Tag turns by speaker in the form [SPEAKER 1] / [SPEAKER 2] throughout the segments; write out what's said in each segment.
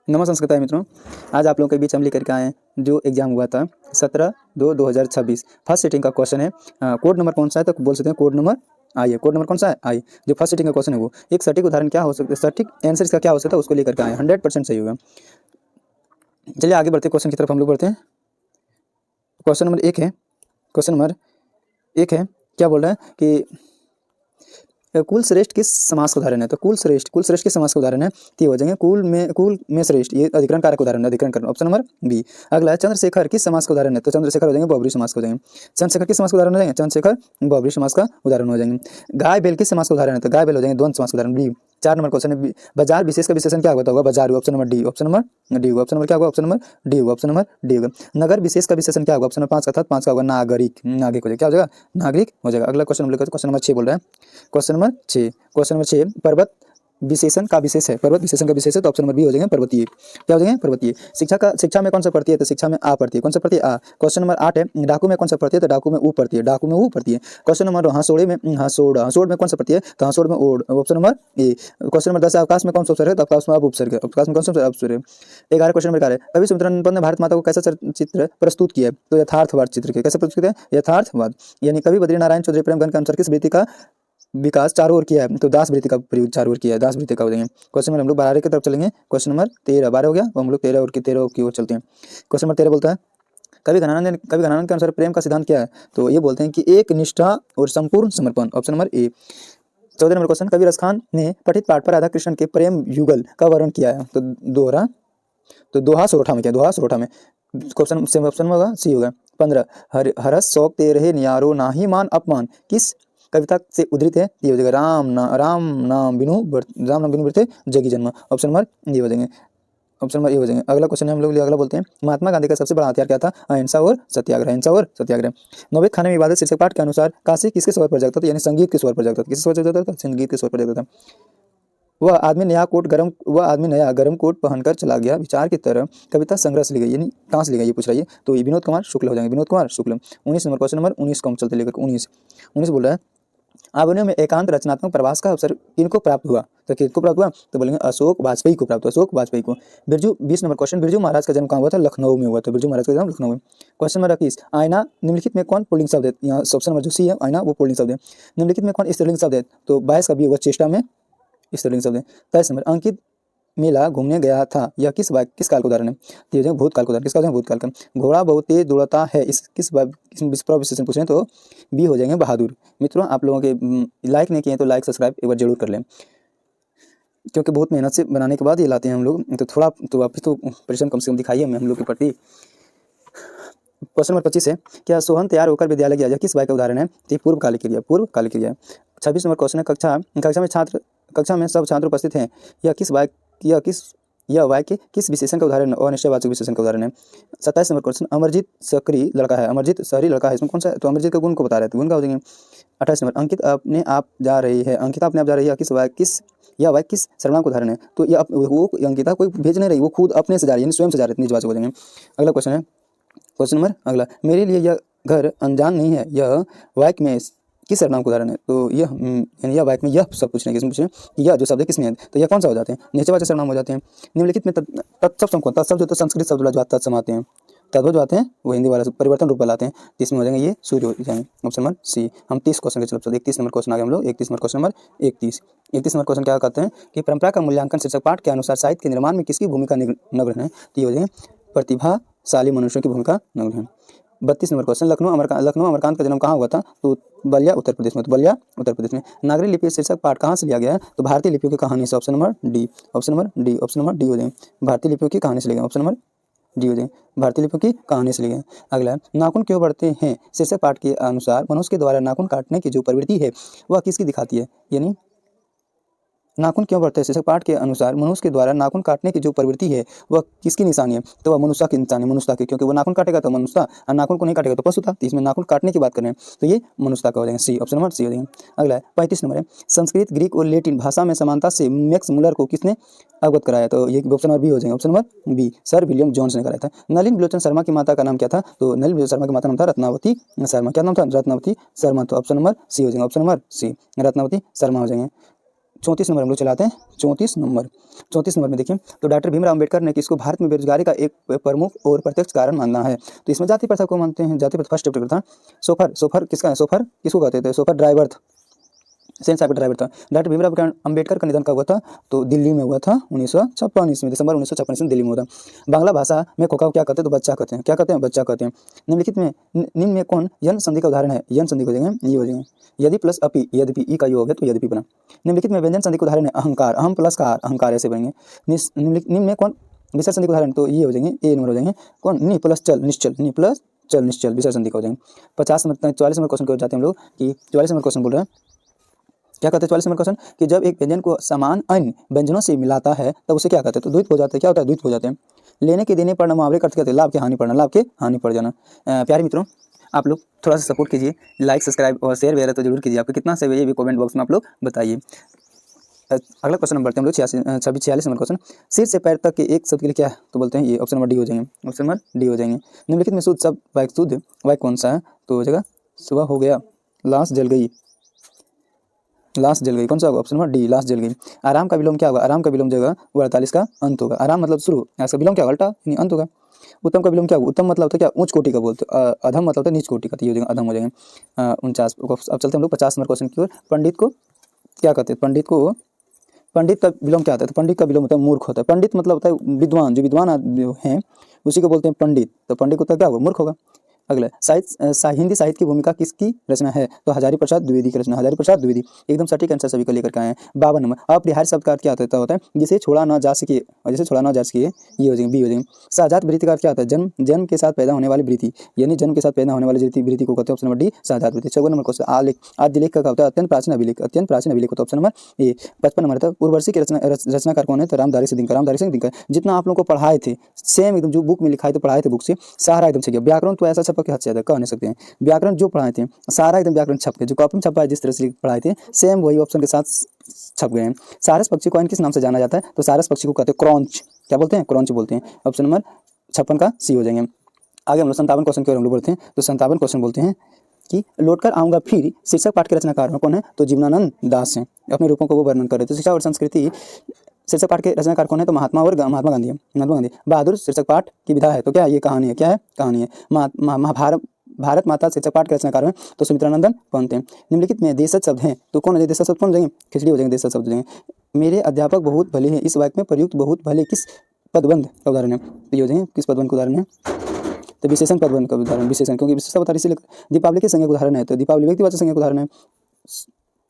[SPEAKER 1] नमस्कार संस्कृत मित्रों, आज आप लोगों के बीच हम लेकर के आए हैं जो एग्जाम हुआ था 17/2/2026 फर्स्ट सिटिंग का क्वेश्चन है। कोड नंबर कौन सा है तो बोल सकते हैं कोड नंबर आई है। कोड नंबर कौन सा है आई। जो फर्स्ट सिटिंग का क्वेश्चन है वो एक सटीक उदाहरण क्या हो सकता है, सटीक आंसर इसका क्या हो सकता है उसको लेकर के आए 100% सही होगा। चलिए आगे बढ़ते क्वेश्चन की तरफ हम लोग बढ़ते हैं। क्वेश्चन नंबर एक है, क्वेश्चन नंबर एक है क्या बोल रहा है कि कुल श्रेष्ठ किस समास का उदाहरण है। तो कुल श्रेष्ठ किस समास का उदाहरण है तो ये हो जाएंगे कुल में श्रेष्ठ, ये अधिकरण कारक उदाहरण है, अधिकरण कारक ऑप्शन नंबर बी। अगला है चंद्रशेखर किस समास का उदाहरण है। तो चंद्रशेखर हो जाएंगे बहुब्री समास का हो जाएंगे। चंद्रशेखर किस समास का उदाहरण हो जाएंगे, चंद्रशेखर बहुब्री समास का उदाहरण हो जाएंगे। गाय बैल किस समास का उदाहरण है तो गाय बैल हो जाएंगे द्वंद्व समास का उदाहरण बी। 4 नंबर क्वेश्चन है, बाजार विशेष का विशेषण क्या होगा बाजार, option number D. Option number D होगा, ऑप्शन नंबर क्या होगा, ऑप्शन नंबर डी होगा, ऑप्शन नंबर डी होगा। नगर विशेष का विशेषण क्या होगा, ऑप्शन नंबर 5 का था, 5 का होगा नागरिक, नागरिक हो जाएगा, क्या हो जाएगा नागरिक हो जाएगा। अगला क्वेश्चन हम लोग क्वेश्चन नंबर 6 बोल रहा है, क्वेश्चन नंबर 6, क्वेश्चन नंबर 6 पर्वत विशेषण का विशेष है, पर्वत विशेषण का विशेष है तो ऑप्शन नंबर बी हो जाएंगे पर्वतीय, क्या हो जाएंगे पर्वतीय। शिक्षा में कौन सा पढ़ती है तो शिक्षा में आ पढ़ती है, कौन सा पढ़ती है आ। क्वेश्चन नंबर 8 है, डाकू में कौन सा पढ़ती है तो डाकू में ऊ पढ़ती है, डाकू में ऊ पढ़ती है। क्वेश्चन नंबर हंसोड़े में हंसोड़ में कौन सा पढ़ती है तो हंसोड़ में ओढ़, option number A. Question number 10 अवकाश में कौन सा उपसर्ग है तो अवकाश में अब उपसर्ग है, अवकाश में कौन सा उपसर्ग है। 11 क्वेश्चन नंबर 11 कवि सुमित्रानंद ने भारत माता को कैसा चित्र प्रस्तुत किया है तो यथार्थवाद चित्र के कैसे प्रस्तुत किया है यथार्थवाद। यानी कवि बद्रीनारायण चौधरी प्रेमगन के अनुसार किस वृत्ति का विकास चारों ओर किया है तो दास वृत्ति का प्रयोग चारों ओर किया है, दास वृत्ति का हो जाएंगे। क्वेश्चन नंबर हम लोग 12 की तरफ चलेंगे, क्वेश्चन नंबर 13 12 हो गया तो हम लोग 13 की ओर चलते हैं। क्वेश्चन नंबर 13 बोलता है कवि घनानंद के अनुसार प्रेम का सिद्धांत क्या है तो ये बोलते हैं कि एक निष्ठा और संपूर्ण समर्पण, option number A. 14 number question कवि रसखान ने पठित पाठ पर राधा कृष्ण के प्रेम युगल का वर्णन किया है तो दोहा सोरठा में, क्या दोहा सोरठा में। क्वेश्चन से ऑप्शन में होगा सी होगा। 15 हरस शौक तेरे नियारो नाही मान अपमान किस कविता से उद्धृत है ये हो जाएगा राम नाम बिनु बरते जगी जन्म, ऑप्शन नंबर ये हो जाएंगे, ऑप्शन नंबर ये हो जाएंगे। अगला क्वेश्चन हम लोग अगला बोलते हैं महात्मा गांधी का सबसे बड़ा हथियार क्या था अहिंसा और सत्याग्रह, अहिंसा और सत्याग्रह। नौवे खाने में इबादत शीर्षक पाठ के अनुसार काशी किसके स्वर पर जगता था यानी संगीत के स्वर पर जगता था, किसके स्वर पर जगता था संगीत के स्वर पर जगता था। वह आदमी नया गरम कोट पहनकर चला गया विचार की तरह कविता संग्रह से ली गई, यानी कहाँ से ली गई ये पूछ रही है तो ये विनोद कुमार शुक्ल हो जाएंगे, Vinod Kumar Shukla. 19 number question number 19 को हम चलते लेकर 19 बोल रहा है आवनियों में एकांत रचनात्मक प्रवास का अवसर किनको प्राप्त हुआ तो किसको प्राप्त हुआ तो बोलेंगे अशोक वाजपेयी को प्राप्त हुआ, अशोक वाजपेयी को। बिरजू 20 नंबर क्वेश्चन बिरजू महाराज का जन्म कहाँ हुआ था लखनऊ में हुआ था, बिरजू महाराज का जन्म लखनऊ में। क्वेश्चन नंबर 21 आईना निम्नलिखित में कौन पुल्लिंग शब्द है, यहाँ ऑप्शन नंबर जो सी है आईना वो पुल्लिंग शब्द है। निम्नलिखित में कौन स्त्रीलिंग शब्द है तो 22 का भी होगा चेष्टा में स्त्रीलिंग शब्द है। 23 नंबर अंकित मेला घूमने गया था यह किस काल का उदाहरण है तो ये भूतकाल का उदाहरण, किसका भूतकाल का। घोड़ा बहुत तेज दौड़ता है इस किस विशेषण पूछ रहे हैं तो बी हो जाएंगे बहादुर। मित्रों आप लोगों के लाइक नहीं किए तो लाइक सब्सक्राइब एक बार जरूर कर लें क्योंकि बहुत मेहनत से बनाने के बाद ये लाते हैं हम लोग तो थोड़ा तो वापस तो परिश्रम कम से कम दिखाइए हमें हम लोग के प्रति। क्वेश्चन नंबर 25 है क्या सोहन तैयार होकर विद्यालय गया यह किस वाक्य का उदाहरण है तो पूर्व कालिक क्रिया है। 26 नंबर क्वेश्चन है कक्षा में सब छात्र उपस्थित हैं यह वाक्य किस विशेषण का उदाहरण और निश्चयवाचक विशेषण का उदाहरण है। 27 नंबर क्वेश्चन अमरजीत शहरी लड़का है इसमें कौन सा है तो अमरजीत का गुण को बता रहे थे, गुण का हो जाएंगे। 28 नंबर अंकिता अपने आप जा रही है यह वाक्य किस सर्वनाम का उदाहरण है तो यह वो अंकिता कोई भेज नहीं रही, वो खुद अपने से जा रही है, स्वयं से जा रही है, निजवाचक हो जाएंगे। अगला क्वेश्चन है क्वेश्चन नंबर अगला मेरे लिए यह घर अनजान नहीं है यह वाक्य में किस सर्वनाम का उदाहरण है तो यह वाक्य में यह सब पूछ रहे हैं, किसमें पूछ रहे हैं यह जो शब्द है किसमें है तो यह कौन सा हो जाते हैं निश्चयवाचक सर्वनाम हो जाते हैं। निम्नलिखित में तत्शब्द जो तो संस्कृत शब्द जो तत्सम आते हैं तद्भव जो आते हैं वो हिंदी वाला परिवर्तन रूप वाला आते हैं जिसमें हो जाएंगे ये सूर्य हो जाएंगे, ऑप्शन नंबर सी। हम 30 क्वेश्चन के चलते 31 नंबर क्वेश्चन आ गए हम लोग 31 number question number 31 number question क्या कहते हैं कि परंपरा का मूल्यांकन शीर्षक पाठ के अनुसार साहित्य के निर्माण में किसकी भूमिका नग्न है तो ये हो जाएंगे प्रतिभाशाली मनुष्यों की भूमिका नग्न है। 32 नंबर क्वेश्चन लखनऊ अमरकांत का जन्म कहाँ हुआ था तो बलिया उत्तर प्रदेश में, तो बलिया उत्तर प्रदेश में। नागरी लिपि शीर्षक पाठ कहाँ से लिया गया है तो भारतीय लिपियों की कहानी से, ऑप्शन नंबर डी हो जाएंगे भारतीय लिपियों की कहानी से लिया गया, ऑप्शन नंबर डी हो जाएंगे भारतीय लिपियों की कहानी से लिया। अगला नाखून क्यों बढ़ते हैं शीर्षक पाठ के अनुसार मनुष्य के द्वारा नाखून काटने की जो प्रवृत्ति है वह किसकी दिखाती है, यानी नाखून क्यों बढ़ते हैं शीर्षक पाठ के अनुसार मनुष्य के द्वारा नाखून काटने की जो प्रवृत्ति है वह किसकी निशानी है तो वह मनुष्य की निशानी, मनुष्य की, क्योंकि वो नाखून काटेगा तो मनुष्य और नाखून को नहीं काटेगा तो पशु था, तो इसमें नाखून काटने की बात कर रहे हैं तो ये मनुष्य का हो जाएगा सी, ऑप्शन नंबर सी हो जाएगा। अगला है 35 नंबर है संस्कृत ग्रीक और लैटिन भाषा में समानता से मैक्स मुलर को किसने अवगत कराया तो ये ऑप्शन नंबर बी हो जाएगा, option number B Sir William Jones ने कराया था। नलिन विलोचन शर्मा की माता का नाम क्या था तो नलिन विलोचन शर्मा की माता नाम था रत्नावती शर्मा, क्या नाम था रत्नावती शर्मा, तो ऑप्शन नंबर सी हो जाएगा, option number C Ratnavati Sharma हो जाएंगे। 34 नंबर हम लोग चलाते हैं। 34 नंबर में देखिए, तो डॉक्टर भीमराव अम्बेडकर ने किसको भारत में बेरोजगारी का एक प्रमुख और प्रत्यक्ष कारण माना है। तो इसमें जाति प्रथा को मानते हैं। जाति प्रथा फर्स्ट चैप्टर था। सोफर किसका है? सोफर किसको कहते थे? सोफर ड्राइवर था, सेंस का ड्राइवर था। डॉक्टर भीमराव अम्बेडकर का निधन कब हुआ था? तो दिल्ली में हुआ था 1956 ईस्वी में, दिसंबर 1956 में दिल्ली में हुआ था। बांग्ला भाषा में खोखा को क्या कहते हैं? तो बच्चा कहते हैं। क्या कहते हैं? बच्चा कहते हैं। निम्न में कौन यन संधि का उदाहरण है? यन संधि हो जाएंगे, ये हो जाएंगे। यदि प्लस अपि, यद्यपि ई का योग है तो यद्यपि बना। निम्नलिखित में व्यंजन संधि का उदाहरण है अहंकार, अहम प्लस कार, अहंकार ऐसे बनेंगे। निम्न में कौन विसर्ग संधि का उदाहरण? तो ये हो जाएंगे, ए नंबर हो जाएंगे। कौन? नि प्लस चल, निश्चल, नि प्लस चल, निश्चल, विसर्ग संधि का हो जाएंगे। 44 नंबर क्वेश्चन को जाते हैं हम लोग कि 44 नंबर क्वेश्चन बोल रहे हैं, क्या कहते हैं 44 नंबर क्वेश्चन कि जब एक व्यंजन को समान अन्य व्यंजनों से मिलाता है तब उसे क्या कहते हैं? तो द्वित हो जाते हैं। क्या होता है? द्वित हो जाते हैं। लेने के देने पड़ना मुहावरे करते हैं, लाभ के हानि पड़ना, लाभ के हानि पड़ जाना। प्यारे मित्रों, आप लोग थोड़ा सा सपोर्ट कीजिए, लाइक सब्सक्राइब और शेयर वगैरह तो जरूर कीजिए। आपको कितना सही है ये भी कमेंट बॉक्स में आप लोग बताइए। अगला क्वेश्चन नंबर बढ़ते हैं हम लोग 46 नंबर क्वेश्चन। सिर से पैर तक के एक शब्द के लिए क्या है? तो बोलते हैं ये ऑप्शन नंबर डी हो जाएंगे। ऑप्शन नंबर डी हो जाएंगे। निम्नलिखित में शुद्ध शब्द वाक्य कौन सा है? तो हो जाएगा सुबह हो गया, लाश जल गई, लाश जल गई। कौन सा होगा? ऑप्शन नंबर डी, लाश जल गई। आराम का विलोम क्या होगा? आराम का विलोम जो होगा वो 48 का अंत होगा। आराम मतलब शुरू, इसका विलोम क्या होगा? अल्टा यानी अंत होगा। उत्तम का विलोम क्या होगा? उत्तम मतलब होता है क्या? उच्च कोटि का बोलते। अधम मतलब होता है नीच कोटि का, तो ये हो जाएगा अधम हो जाएंगे। 49। अब चलते हैं हम लोग 50 नंबर क्वेश्चन की ओर। पंडित को क्या कहते हैं? पंडित का विलोम क्या होता है? तो पंडित का विलोम होता है मूर्ख होता है। पंडित मतलब होता है विद्वान, जो विद्वान हैं उसी को बोलते हैं पंडित। तो पंडित को तो क्या होगा? मूर्ख होगा। अगला हिंदी साहित्य की भूमिका किसकी रचना है? तो हजारी प्रसाद द्विवेदी की रचना। हजारी प्रसाद द्विवेदी एकदम सटीक आंसर सभी को लेकर के आए हैं। 52 नंबर। अपरिहार्य शब्द का अर्थ क्या होता है? जिसे छोड़ा ना जा सके, और जिसे छोड़ा ना जा सके, ये हो जाएंगे, बी हो जाएंगे। सहजात वृत्ति का अर्थ क्या होता है? जन्म के साथ पैदा होने वाली वृत्ति, यानी जन्म के साथ पैदा होने वाली वृत्ति को कहते हैं। ऑप्शन नंबर डी, सहजात वृत्ति। 54 नंबर क्वेश्चन। आदिलेख का होता है? अत्यंत प्राचीन अभिलेख, अत्यंत प्राचीन अभिलेख होता है। Option number A. 55 नंबर था। उर्वशी के रचनाकार कौन है? तो रामधारी सिंह दिनकर। जितना आप लोगों को पढ़ाए थे सेम एकदम जो बुक में लिखाए तो पढ़ाए थे बुक से सारा एकदम सही। व्याकरण तो ऐसा छपा के हद से ज्यादा कह नहीं सकते हैं। व्याकरण जो पढ़ाए थे सारा एकदम व्याकरण छप गए, जो कॉपी में छपा है जिस तरह से पढ़ाए थे सेम वही ऑप्शन के साथ छप गए हैं। सारस पक्षी को किस नाम से जाना जाता है? तो सारस पक्षी को कहते हैं क्रॉन्च। क्या बोलते हैं? क्रॉन्च बोलते हैं। ऑप्शन नंबर 56 का सी हो जाएंगे। आगे हम लोग 57 क्वेश्चन की ओर हम लोग बढ़ते हैं। तो 57 क्वेश्चन बोलते हैं कि लौटकर आऊंगा फिर शीर्षक पाठ के रचनाकार कौन है? तो जीवनानंद दास हैं। अपने रूपों को वो वर्णन कर रहे थे। शिक्षा और संस्कृति शीर्षक पाठ के रचनाकार कौन है? तो महात्मा गांधी है। महात्मा गांधी। बहादुर शीर्षक पाठ की विधा है। तो क्या ये कहानी है? क्या है? कहानी है। भारत माता शीर्षक पाठ के रचनाकार हैं तो सुमित्रानंदन पंत हैं। निम्नलिखित में देशज शब्द हैं तो कौन है? देशज शब्द कौन हो जाएंगे? खिचड़ी हो जाएंगे, देशज शब्द हो जाएंगे। मेरे अध्यापक बहुत भले हैं, इस वाक्य में प्रयुक्त बहुत भले किस पदबंध का उदाहरण है? तो ये हो जाएंगे किस पदबंध का उदाहरण है? तो विशेषण पदबंध का उदाहरण, विशेषण, क्योंकि विशेषता बता रही इसलिए। दीपावली के संज्ञा का उदाहरण है तो दीपावली व्यक्तिवाचक संज्ञा का उदाहरण है।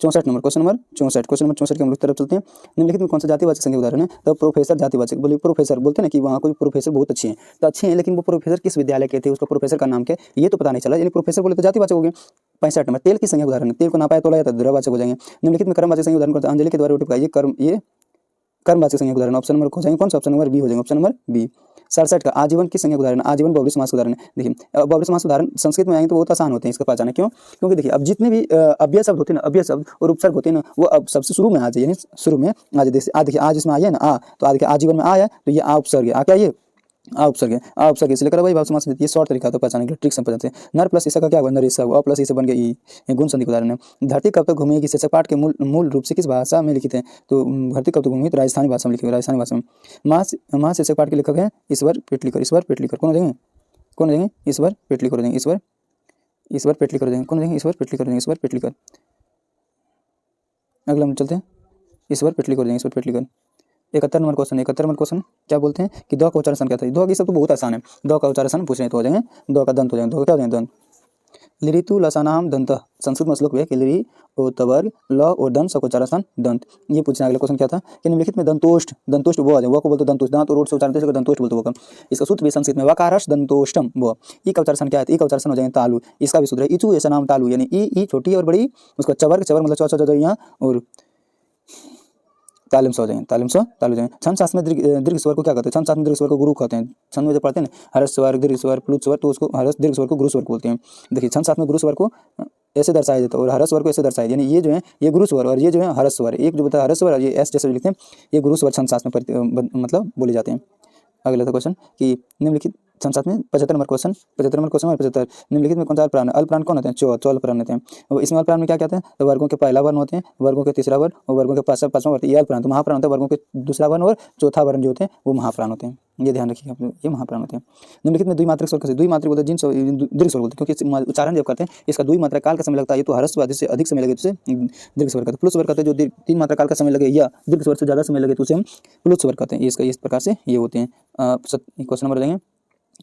[SPEAKER 1] 64 नंबर क्वेश्चन नंबर 64 के हम लोग तरफ चलते हैं। निम्नलिखित में कौन सा जातिवाचक संज्ञा उदाहरण है? तो प्रोफेसर जातिवाचक। बोलिए प्रोफेसर बोलते हैं ना कि वहाँ कोई प्रोफेसर बहुत अच्छे हैं, तो अच्छे हैं लेकिन वो प्रोफेसर किस विद्यालय के थे, उसका प्रोफेसर का नाम क्या ये तो पता नहीं चला, यानी प्रोफेसर बोले तो जातिवाचक हो गए। 65 नंबर। तेल की संज्ञा उदाहरण है। तेल को नापाया तोला जाता है द्रव्यवाचक हो जाएंगे। निम्नलिखित में कर्मवाचक संज्ञा उदाहरण अंजलि के द्वारा रोटी पकाई, ये कर्मवाचक संज्ञा उदाहरण। ऑप्शन नंबर हो जाएंगे कौन सा? ऑप्शन नंबर बी हो जाएंगे। Option number B. 67 का आजीवन की संज्ञा उदाहरण। आजीवन बहुब्री समास उदाहरण है। देखिए बहुब्री समास उदाहरण संस्कृत में आएंगे तो बहुत आसान होते हैं इसका पहचान। क्यों? क्योंकि देखिए अब जितने भी अव्यय शब्द होते हैं ना, अव्यय शब्द और उपसर्ग होते हैं ना, वो अब सबसे शुरू में आ जाए, यानी शुरू में आ जाए। जैसे देखिए आज इसमें आया ना आ, तो आज देखिए आजीवन में आया तो ये आ उपसर्ग है। आ क्या? ये आ उपसर्ग है। आ उपसर्ग इसलिए कर भाई भाव समास। ये शॉर्ट तरीका तो पहचानने के लिए ट्रिक समझते हैं। नर प्लस ईसा का क्या हुआ? नर ईसा हुआ। प्लस ईसा बन गया ई, गुण संधि का उदाहरण है। धरती कब तक घूमेगी शीर्षक पाठ के मूल रूप से किस भाषा में लिखित है? तो धरती कब तक घूमेगी? तो राजस्थानी भाषा में लिखी है, राजस्थानी भाषा में। माँ शीर्षक पाठ के लेखक है ईश्वर पेटलीकर। ईश्वर पेटलीकर कौन हो जाएंगे? कौन हो जाएंगे? ईश्वर पेटलीकर हो जाएंगे। ईश्वर पेटलीकर हो जाएंगे। कौन हो जाएंगे? ईश्वर पेटलीकर हो जाएंगे। ईश्वर पेटलीकर। अगला हम चलते हैं। ईश्वर पेटलीकर हो जाएंगे। Ishwar Petlikar. 71 number question. 71 number question क्या बोलते हैं कि दो का उच्चारण क्या था? दो की सब तो बहुत आसान है। दो का उच्चारण पूछ रहे तो हो जाएंगे दो का दंत हो जाएंगे। दो क्या हो जाएंगे? दंत। लिरितु लसानाम दंत। संस्कृत में श्लोक है कि लिरि और तवर्ग ल और दंत सबको उच्चारण दंत। ये पूछना अगला क्वेश्चन क्या था कि निम्नलिखित में दंतोष्ट वो आ जाए, वो को बोलते दंतोष्ट। दांत और ओठ से उच्चारण से दंतोष्ट बोलते वो। इसका सूत्र भी संस्कृत में वकारश दंतोष्टम वो। ई का उच्चारण क्या है? ई का उच्चारण हो जाएंगे तालु। इसका भी सूत्र है इचु ऐसा नाम तालु, यानी ई छोटी और बड़ी, उसका चवर्ग मतलब चौ यहाँ और तालिम से हो जाएंगे। तालु जाएंगे। छंद शास्त्र में दीर्घ स्वर को क्या कहते हैं? छंद शास्त्र में दीर्घ स्वर को गुरु कहते हैं। छंद में जो पढ़ते हैं ना हर्ष स्वर, दीर्घ स्वर, प्लुत स्वर, तो उसको हर्ष दीर्घ स्वर को गुरु स्वर बोलते हैं। देखिए छंद शास्त्र में गुरु स्वर को ऐसे दर्शाया जाता है और हर्ष स्वर को ऐसे दर्शाया, यानी ये जो है ये गुरु स्वर और ये जो है हर्ष स्वर। एक जो बताया हर्ष स्वर और ये एस जैसे लिखते हैं, ये गुरु स्वर छंद शास्त्र में मतलब बोले जाते हैं। अगला था क्वेश्चन कि निम्नलिखित साथ में 75 नंबर क्वेश्चन, 75 नंबर क्वेश्चन और 75 निम्नलिखित में कौन सा अल्पप्राण है? अल्पप्राण कौन होते हैं? 14 अल्पप्राण होते हैं। और इसमें अल्पप्राण में क्या कहते हैं? तो वर्गों के पहला वर्ण होते हैं, वर्गों के तीसरा वर्ण और वर्गों के पांचवा वर्ण, ये अल्पप्राण। तो महाप्राण होता है वर्गों के दूसरा वर्ण और चौथा वर्ण जो होते हैं वो महाप्राण होते हैं। ये ध्यान रखिए आप लोग, ये महाप्राण होते हैं। निम्नलिखित में द्विमात्रक स्वर कैसे? द्विमात्रक बोलते हैं जिन दीर्घ स्वर बोलते हैं, क्योंकि उच्चारण जब करते हैं इसका द्विमात्रा काल का समय लगता है, ये तो ह्रस्व आदि से अधिक समय लगे तो उसे दीर्घ स्वर कहते हैं। प्लुत स्वर कहते हैं जो 3 मात्रा काल का समय लगे या दीर्घ स्वर से ज़्यादा समय लगे तो उसे हम प्लुत स्वर कहते हैं। इसका इस प्रकार से ये होते हैं। क्वेश्चन नंबर हो जाएंगे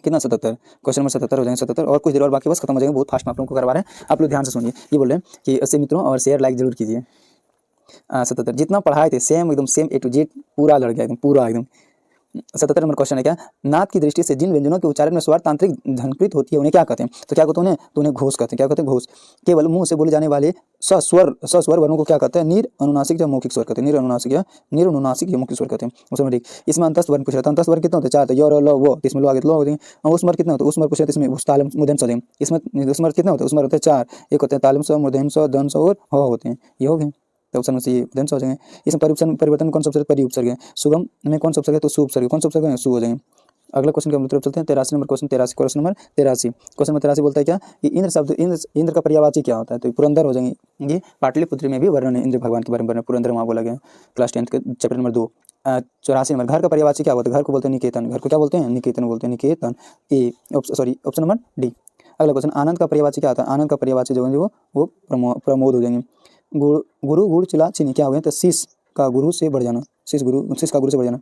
[SPEAKER 1] कितना? 77। क्वेश्चन नंबर 77 हो जाएंगे, 77 और कुछ देर और बाकी, बस खत्म हो जाएंगे। बहुत फास्ट में आप लोगों को करवा रहे हैं, आप लोग ध्यान से सुनिए। ये बोल रहे हैं कि ऐसे मित्रों और शेयर लाइक जरूर कीजिए। 77 जितना पढ़ाए थे सेम एकदम सेम A to Z पूरा लड़ गया एकदम पूरा एकदम। 77 नंबर क्वेश्चन है क्या? नाद की दृष्टि से जिन व्यंजनों के उच्चारण में स्वर तांत्रिक झनकृत होती है उन्हें क्या कहते हैं? तो क्या कहते हैं उन्हें? तो उन्हें घोष कहते हैं। क्या कहते हैं? घोष। केवल मुंह से बोले जाने वाले सस्वर वर्णों को क्या कहते हैं? नीर अनुनासिक या मौखिक स्वर कहते हैं। नीर अनुनासिक या मौखिक स्वर कहते हैं। उसमें ठीक इसमें अंतस्थ वर्ण पूछ रहा था। अंतस्थ वर्ण कितने होते हैं? 4 य र ल व, इसमें लो आगे लो होते हैं। और उस स्वर कितने होते हैं? उस स्वर पूछ रहे थे इसमें तालम मूर्धन्य स। इसमें स्वर कितने होते हैं? उसमें होते हैं 4, एक होते हैं तालम स, मूर्धन्य स, दंड स और ह होते हैं। ये हो गए तो ऑप्शन में से ये उदंश हो जाएंगे। इसमें परिवर्तन में कौन सा उपसर्ग? परि उपसर्ग है। सुगम में कौन सा उपसर्ग है? तो सु उपसर्ग। कौन सा उपसर्ग है? सु हो जाएंगे। अगला क्वेश्चन की तरफ चलते हैं। 83 number question 83 question number 83 question number 83 बोलता है क्या कि इंद्र शब्द इंद्र का पर्यायवाची क्या होता है? तो पुरंदर हो जाएंगे। ये पाटलिपुत्र में भी वर्णन है इंद्र भगवान के बारे में, पुरंदर वहाँ बोला गया क्लास 10 के चैप्टर नंबर 2। 84 नंबर घर का पर्यायवाची क्या होता है? घर को बोलते हैं निकेतन। घर को क्या बोलते हैं? निकेतन बोलते हैं। निकेतन ए ऑप्शन नंबर डी। अगला क्वेश्चन आनंद का पर्यायवाची क्या होता है? आनंद का पर्यायवाची जो है वो प्रमोद हो जाएंगे। गुरु गुड़ चिला चीनी क्या हो गया? तो शीश का गुरु से बढ़ जाना, शीश का गुरु से बढ़ जाना।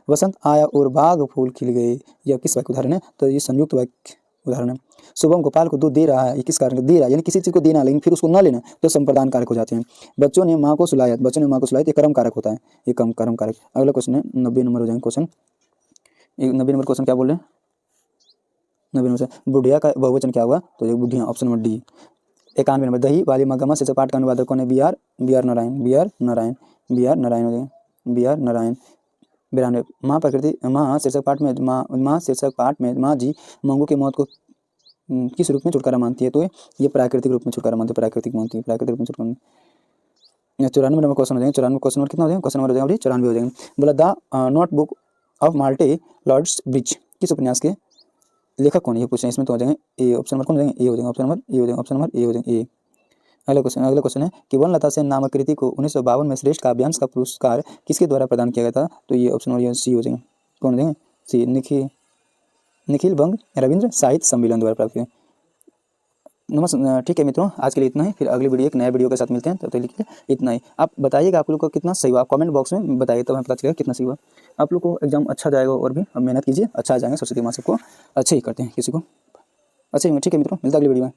[SPEAKER 1] वसंत आया और बाग फूल खिल गए, यह किस वाक्य उदाहरण है? तो ये संयुक्त वाक्य उदाहरण है। शुभम गोपाल को दूध दे रहा है, ये किस कारण? दे रहा है यानी किसी चीज को देना, लेकिन फिर उसको ना लेना तो संप्रदान कारक हो जाते हैं। बच्चों ने माँ को सुलाया, ये कर्म कारक होता है, ये कर्म कारक। अगला क्वेश्चन है 90 नंबर हो जाएंगे क्वेश्चन। 90 नंबर क्वेश्चन क्या बोले? 90 नंबर से बुढ़िया का बहुवचन क्या हुआ? तो ये बुढ़िया ऑप्शन नंबर डी। 91 नंबर दही वाली मगमा से पाठ का अनुवादक कौन है? बी आर नारायण हो जाएंगे। B are Narayan. 92 माँ शीर्षक पाठ में माँ जी मंगू की मौत को किस रूप में छुटकारा मानती है? तो ये प्राकृतिक रूप में छुटकारा मानती है। प्राकृतिक रूप में छुटकारा। 94 नंबर क्वेश्चन हो जाएंगे। 94 क्वेश्चन नंबर कितना हो जाएगा? क्वेश्चन नंबर हो जाएगा 94 हो जाएंगे। बोला the notebook of Malte Laurids Brigge किस उपन्यास के लेखक कौन है? ये पूछ रहे हैं। इसमें तो हो जाएंगे ए ऑप्शन नंबर कौन हो जाएंगे? ए हो जाएंगे। ऑप्शन नंबर ए हो जाएंगे। ऑप्शन नंबर ए हो जाएंगे ए। अगला क्वेश्चन है कि वनलता सेन नामक कृति को 1952 में श्रेष्ठ काव्यांश का पुरस्कार किसके द्वारा प्रदान किया गया था? तो ये ऑप्शन नंबर सी हो जाएंगे। कौन हो जाएंगे? सी निखिल बंग रविंद्र साहित्य सम्मेलन द्वारा प्राप्त किया। नमस्कार। ठीक है मित्रों, आज के लिए इतना ही। फिर अगली वीडियो एक नए वीडियो के साथ मिलते हैं। तब तक के लिए इतना ही। आप बताइएगा आप लोग को कितना सही हुआ, आप कमेंट बॉक्स में बताइए तो हमें पता चलेगा कितना सही हुआ। आप लोग को एग्जाम अच्छा जाएगा और भी अब मेहनत कीजिए, अच्छा आ जाएंगे। सरस्वती माँ सबको अच्छे ही करते हैं, किसी को अच्छे ही। ठीक है मित्रों, मिलता है अगली वीडियो में।